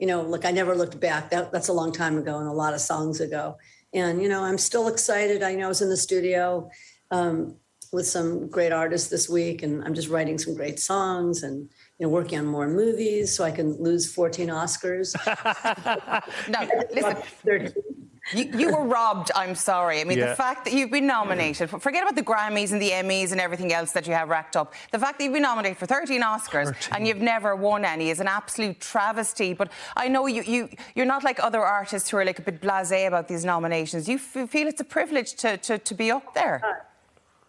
look, I never looked back. That's a long time ago and a lot of songs ago. And, I'm still excited. I was in the studio with some great artists this week, and I'm just writing some great songs and, working on more movies so I can lose 14 Oscars. No, listen. You were robbed, I'm sorry. I mean, the fact that you've been nominated, forget about the Grammys and the Emmys and everything else that you have racked up. The fact that you've been nominated for 13 Oscars and you've never won any is an absolute travesty. But I know you're not like other artists who are like a bit blasé about these nominations. You feel it's a privilege to be up there.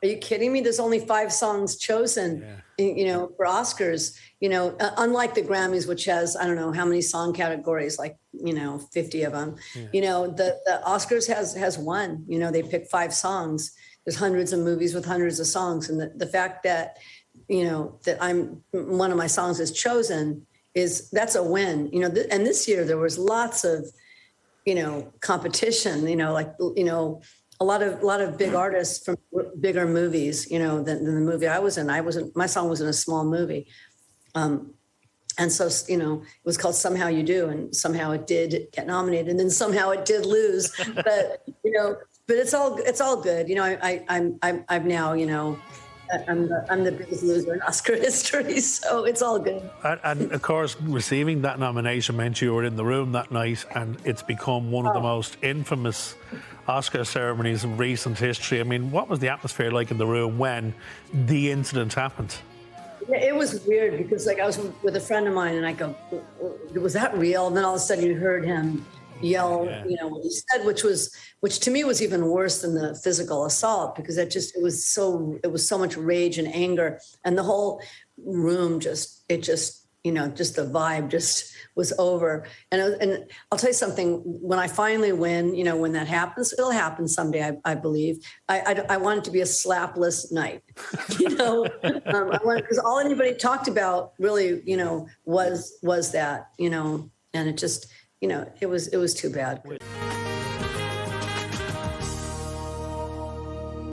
Are you kidding me? There's only 5 songs chosen, for Oscars. Unlike the Grammys, which has, I don't know how many song categories, like, 50 of them. The Oscars has one. They pick 5 songs. There's hundreds of movies with hundreds of songs. And the fact that, that one of my songs is chosen that's a win. And this year there was lots of, competition, a lot of big artists from bigger movies, than the movie I was in. My song was in a small movie. And so, it was called Somehow You Do, and somehow it did get nominated, and then somehow it did lose. But, but it's all good. I'm now, I'm the biggest loser in Oscar history, so it's all good. And of course, receiving that nomination meant you were in the room that night, and it's become one of the most infamous Oscar ceremonies in recent history. I mean, what was the atmosphere like in the room when the incident happened? Yeah, it was weird because, I was with a friend of mine, and I go, "Was that real?" And then all of a sudden, you heard him yell, what he said, which to me was even worse than the physical assault, because it was so much rage and anger, and the whole room just the vibe just was over. And I'll tell you something, when I finally win, when that happens, it'll happen someday, I believe. I want it to be a slapless night, because all anybody talked about really, was that, and it just, it was too bad.